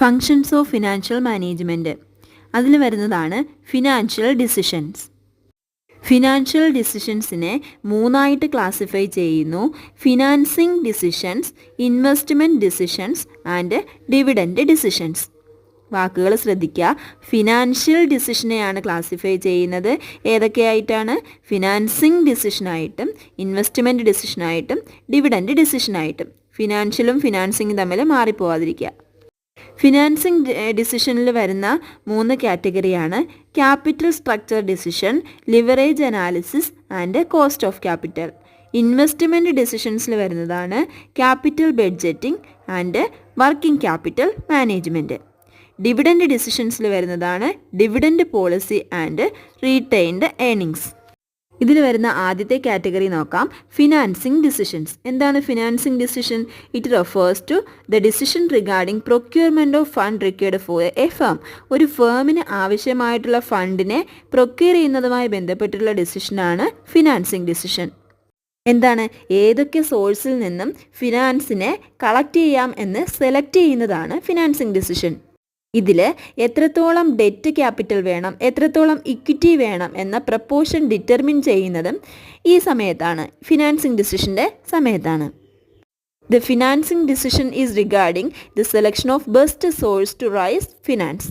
Functions of financial management. അതിൽ വരുന്നതാണ് financial decisions. Financial ഡിസിഷൻസിനെ മൂന്നായിട്ട് ക്ലാസിഫൈ ചെയ്യുന്നു: financing decisions, investment decisions and dividend decisions. വാക്കുകൾ ശ്രദ്ധിക്കുക. ഫിനാൻഷ്യൽ ഡിസിഷനെയാണ് ക്ലാസിഫൈ ചെയ്യുന്നത്. ഏതൊക്കെയായിട്ടാണ്? ഫിനാൻസിങ് ഡിസിഷനായിട്ടും ഇൻവെസ്റ്റ്മെൻറ്റ് ഡിസിഷനായിട്ടും ഡിവിഡൻഡ് ഡിസിഷനായിട്ടും. ഫിനാൻഷ്യലും ഫിനാൻസിങ്ങും തമ്മിൽ മാറിപ്പോവാതിരിക്കുക. ഫിനാൻസിങ് ഡിസിഷനിൽ വരുന്ന 3 കാറ്റഗറിയാണ്: capital structure decision, leverage analysis and cost of capital. Investment ഡിസിഷൻസിൽ വരുന്നതാണ് capital budgeting and working capital management. Dividend ഡിസിഷൻസിൽ വരുന്നതാണ് dividend policy and retained earnings. ഇതിൽ വരുന്ന ആദ്യത്തെ കാറ്റഗറി നോക്കാം: ഫിനാൻസിങ് ഡിസിഷൻസ്. എന്താണ് financing decision? It refers to the decision regarding procurement of fund required for a firm. ഒരു ഫേമിന് ആവശ്യമായിട്ടുള്ള ഫണ്ടിനെ പ്രൊക്യൂർ ചെയ്യുന്നതുമായി ബന്ധപ്പെട്ടുള്ള ഡിസിഷനാണ് ഫിനാൻസിങ് ഡിസിഷൻ. എന്താണ്? ഏതൊക്കെ സോഴ്സിൽ നിന്നും ഫിനാൻസിനെ കളക്ട് ചെയ്യാം എന്ന് സെലക്ട് ചെയ്യുന്നതാണ് ഫിനാൻസിങ് ഡിസിഷൻ. ഇതിൽ എത്രത്തോളം ഡെറ്റ് ക്യാപിറ്റൽ വേണം, എത്രത്തോളം ഇക്വിറ്റി വേണം എന്ന പ്രപ്പോർഷൻ ഡിറ്റർമിൻ ചെയ്യുന്നതും ഈ സമയത്താണ്, ഫിനാൻസിങ് ഡിസിഷൻ്റെ സമയത്താണ്. The financing decision is regarding the selection of best source to raise finance.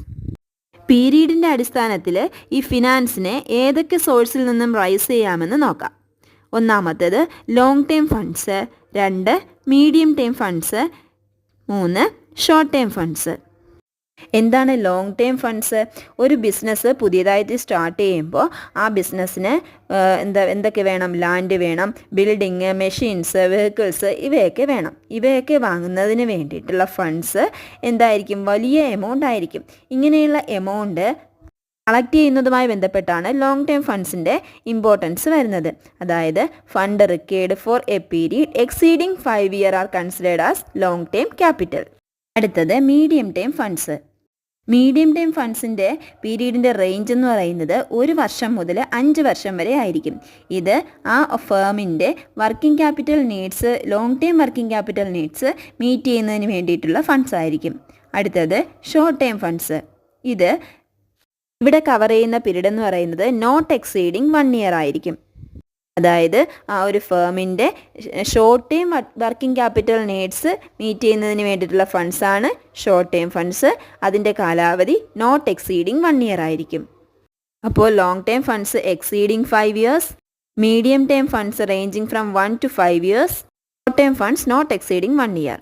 പീരീഡിൻ്റെ അടിസ്ഥാനത്തിൽ ഈ ഫിനാൻസിനെ ഏതൊക്കെ സോഴ്സിൽ നിന്നും റൈസ് ചെയ്യാമെന്ന് നോക്കാം. ഒന്നാമത്തേത് long term funds, 2 medium term funds, 3 short term funds. എന്താണ് ലോങ് ടേം ഫണ്ട്സ്? ഒരു ബിസിനസ് പുതിയതായിട്ട് സ്റ്റാർട്ട് ചെയ്യുമ്പോൾ ആ ബിസിനസ്സിന് എന്തൊക്കെ വേണം? ലാൻഡ് വേണം, ബിൽഡിങ്, മെഷീൻസ്, വെഹിക്കിൾസ് ഇവയൊക്കെ വേണം. ഇവയൊക്കെ വാങ്ങുന്നതിന് വേണ്ടിയിട്ടുള്ള ഫണ്ട്സ് എന്തായിരിക്കും? വലിയ എമൗണ്ട് ആയിരിക്കും. ഇങ്ങനെയുള്ള എമൗണ്ട് കളക്ട് ചെയ്യുന്നതുമായി ബന്ധപ്പെട്ടാണ് ലോങ് ടേം ഫണ്ട്സിൻ്റെ ഇമ്പോർട്ടൻസ് വരുന്നത്. അതായത് fund required for a period exceeding 5 years are considered as long term capital. അടുത്തത് medium term funds. Medium time ഫണ്ട്സിൻ്റെ പീരീഡിൻ്റെ റേഞ്ച് എന്ന് പറയുന്നത് 1 വർഷം മുതൽ 5 വർഷം വരെ ആയിരിക്കും. ഇത് ആ ഫേമിൻ്റെ working capital needs, long time working capital needs meet ചെയ്യുന്നതിന് വേണ്ടിയിട്ടുള്ള ഫണ്ട്സ് ആയിരിക്കും. അടുത്തത് ഷോർട്ട് ടൈം ഫണ്ട്സ്. ഇവിടെ കവർ ചെയ്യുന്ന പീരീഡ് എന്ന് പറയുന്നത് നോട്ട് എക്സീഡിങ് 1 year ആയിരിക്കും. അതായത് ആ ഒരു ഫേമിൻ്റെ short time working capital needs meet ചെയ്യുന്നതിന് വേണ്ടിയിട്ടുള്ള ഫണ്ട്സാണ് ഷോർട്ട് ടൈം ഫണ്ട്സ്. അതിൻ്റെ കാലാവധി നോട്ട് എക്സീഡിങ് 1 year ആയിരിക്കും. അപ്പോൾ long time funds exceeding 5 years, medium time funds ranging from 1 to 5 years, short time funds not exceeding 1 year.